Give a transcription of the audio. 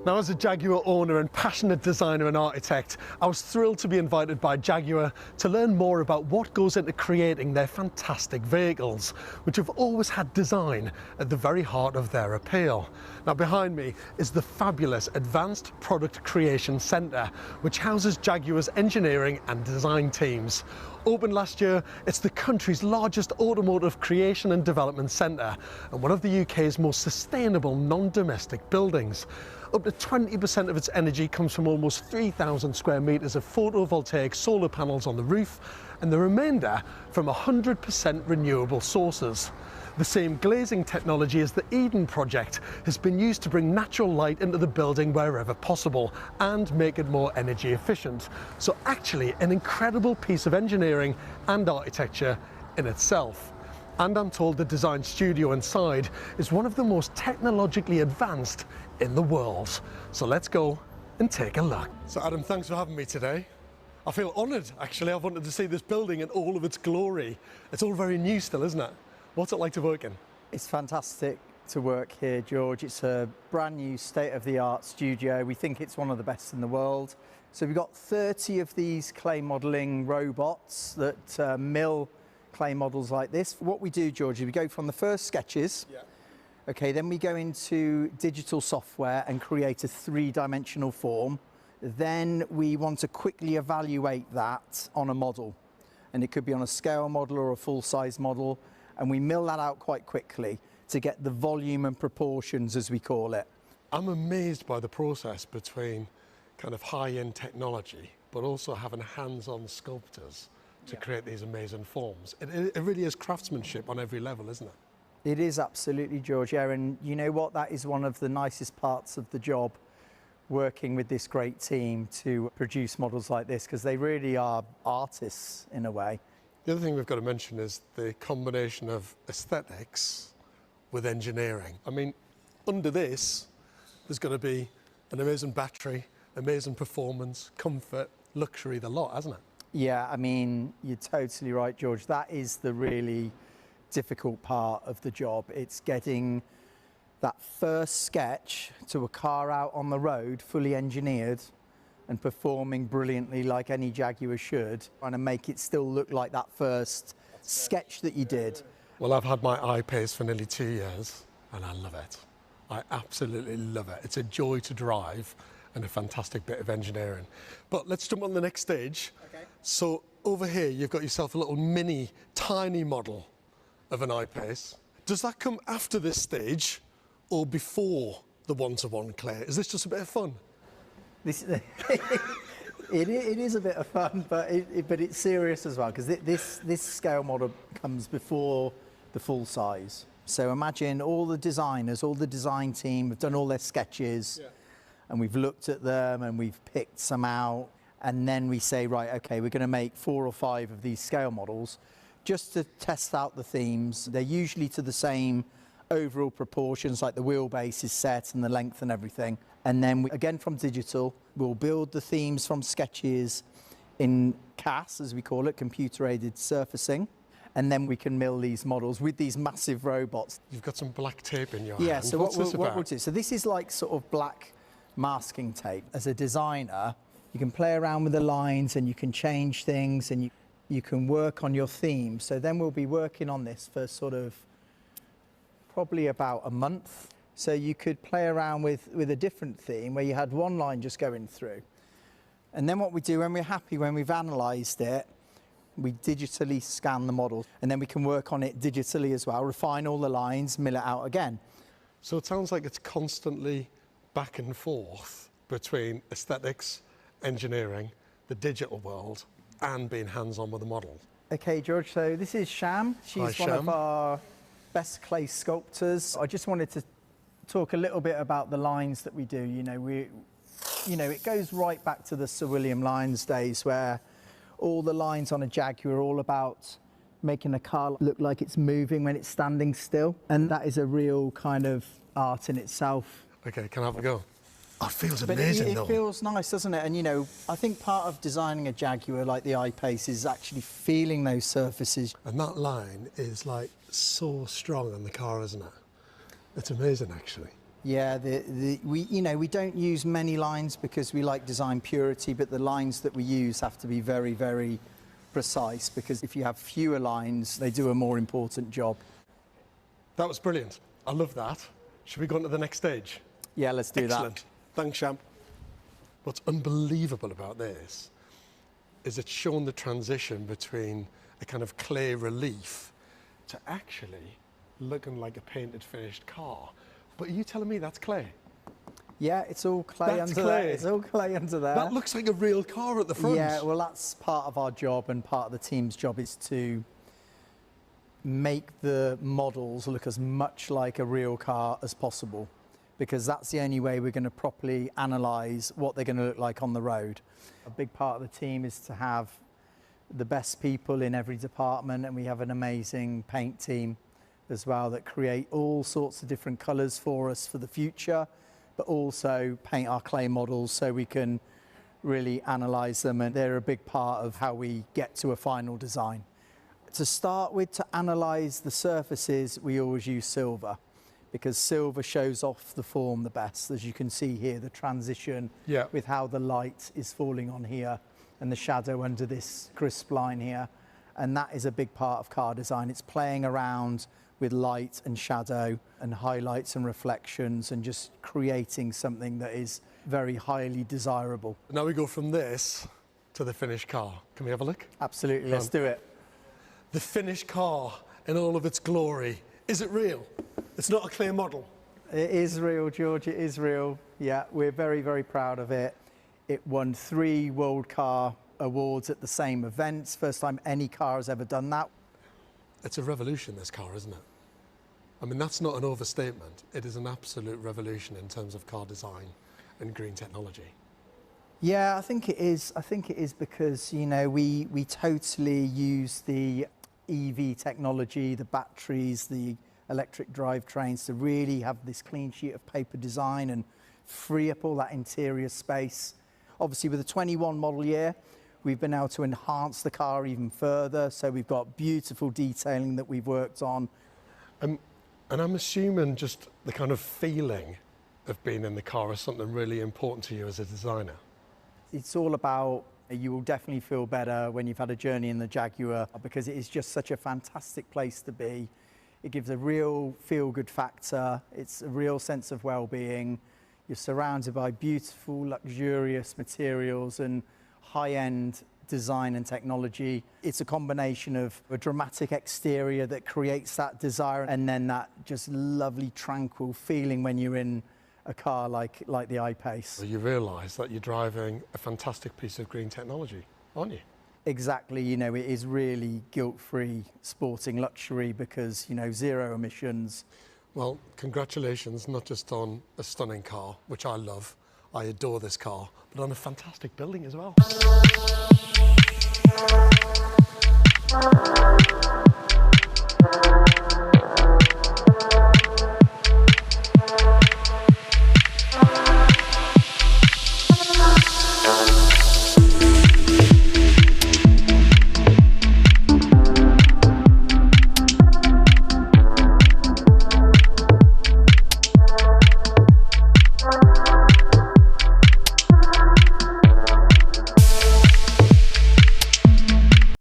Now, as a Jaguar owner and passionate designer and architect, I was thrilled to be invited by Jaguar to learn more about what goes into creating their fantastic vehicles, which have always had design at the very heart of their appeal. Now, behind me is the fabulous Advanced Product Creation Centre, which houses Jaguar's engineering and design teams. Opened last year, it's the country's largest automotive creation and development centre and one of the UK's most sustainable non-domestic buildings. Up to 20% of its energy comes from almost 3,000 square metres of photovoltaic solar panels on the roof, and the remainder from 100% renewable sources. The same glazing technology as the Eden project has been used to bring natural light into the building wherever possible and make it more energy efficient. So actually an incredible piece of engineering and architecture in itself. And I'm told the design studio inside is one of the most technologically advanced in the world. So let's go and take a look. So Adam, thanks for having me today. I feel honoured, actually. I've wanted to see this building in all of its glory. It's all very new still, isn't it? What's it like to work in? It's fantastic to work here, George. It's a brand new state-of-the-art studio. We think it's one of the best in the world. So we've got 30 of these clay modelling robots that mill clay models like this. What we do, George, is we go from the first sketches, okay, then we go into digital software and create a three-dimensional form. Then we want to quickly evaluate that on a model. And it could be on a scale model or a full-size model. And we mill that out quite quickly to get the volume and proportions, as we call it. I'm amazed by the process between kind of high-end technology, but also having hands-on sculptors to create these amazing forms. It really is craftsmanship on every level, isn't it? It is absolutely, George. Yeah, and you know what? That is one of the nicest parts of the job, working with this great team to produce models like this, because they really are artists in a way. The other thing we've got to mention is the combination of aesthetics with engineering. I mean, under this, there's going to be an amazing battery, amazing performance, comfort, luxury, the lot, hasn't it? Yeah, I mean, you're totally right, George. That is the really difficult part of the job. It's getting that first sketch to a car out on the road, fully engineered and performing brilliantly like any Jaguar should, trying to make it still look like that first sketch that you did. Well, I've had my I-Pace for nearly 2 years and I love it. I absolutely love it. It's a joy to drive and a fantastic bit of engineering. But let's jump on the next stage. Okay. So over here, you've got yourself a little mini, tiny model of an I-Pace. Does that come after this stage or before the one-to-one clay? Is this just a bit of fun? It is a bit of fun, but it's serious as well, because this scale model comes before the full size. So imagine all the designers, all the design team have done all their sketches, and we've looked at them and we've picked some out, and then we say, right, okay, we're going to make 4 or 5 of these scale models just to test out the themes. They're usually to the same overall proportions, like the wheelbase is set and the length and everything. And then again from digital, we'll build the themes from sketches in CAS, as we call it, computer-aided surfacing. And then we can mill these models with these massive robots. You've got some black tape in your hand. Yeah, so what we'll do, so this is like sort of black masking tape. As a designer, you can play around with the lines and you can change things and you can work on your theme. So then we'll be working on this for sort of probably about a month. So you could play around with a different theme where you had one line just going through. And then what we do when we're happy, when we've analysed it, we digitally scan the model and then we can work on it digitally as well, refine all the lines, mill it out again. So it sounds like it's constantly back and forth between aesthetics, engineering, the digital world, and being hands-on with the model. Okay, George, so this is Sham. She's one of our best clay sculptors. I just wanted to talk a little bit about the lines that we do. It goes right back to the Sir William Lyons days, where all the lines on a Jaguar are all about making a car look like it's moving when it's standing still. And that is a real kind of art in itself. Okay, can I have a go? Oh, it feels amazing, though. It feels nice, doesn't it? And, I think part of designing a Jaguar like the I-Pace is actually feeling those surfaces. And that line is, like, so strong on the car, isn't it? It's amazing, actually. Yeah, we don't use many lines because we like design purity, but the lines that we use have to be very, very precise, because if you have fewer lines, they do a more important job. That was brilliant. I love that. Should we go on to the next stage? Yeah, let's do Excellent. that. Thanks, Sham. What's unbelievable about this is it's shown the transition between a kind of clay relief to actually looking like a painted, finished car. But are you telling me that's clay? Yeah, it's all clay That's under clay. there. It's all clay under there. That looks like a real car at the front. Yeah, well, that's part of our job, and part of the team's job is to make the models look as much like a real car as possible, because that's the only way we're going to properly analyse what they're going to look like on the road. A big part of the team is to have the best people in every department, and we have an amazing paint team as well that create all sorts of different colours for us for the future, but also paint our clay models so we can really analyse them, and they're a big part of how we get to a final design. To start with, to analyse the surfaces, we always use silver, because silver shows off the form the best. As you can see here, the transition with how the light is falling on here and the shadow under this crisp line here. And that is a big part of car design. It's playing around with light and shadow and highlights and reflections and just creating something that is very highly desirable. Now we go from this to the finished car. Can we have a look? Absolutely, let's do it. The finished car in all of its glory. Is it real? It's not a clay model. It is real, George, it is real. Yeah, we're very, very proud of it. It won 3 World Car Awards at the same events. First time any car has ever done that. It's a revolution, this car, isn't it? I mean, that's not an overstatement. It is an absolute revolution in terms of car design and green technology. Yeah, I think it is. I think it is because, you know, we totally use the EV technology, the batteries, the electric drivetrains to really have this clean sheet of paper design and free up all that interior space. Obviously, with the 21 model year, we've been able to enhance the car even further. So we've got beautiful detailing that we've worked on. And I'm assuming just the kind of feeling of being in the car is something really important to you as a designer. It's all about, you will definitely feel better when you've had a journey in the Jaguar, because it is just such a fantastic place to be. It gives a real feel-good factor. It's a real sense of well-being. You're surrounded by beautiful, luxurious materials and high-end design and technology. It's a combination of a dramatic exterior that creates that desire, and then that just lovely, tranquil feeling when you're in a car like the I-Pace. So you realise that you're driving a fantastic piece of green technology, aren't you? Exactly, you know, it is really guilt-free sporting luxury because, you know, 0 emissions. Well, congratulations, not just on a stunning car, which I love, I adore this car, but on a fantastic building as well.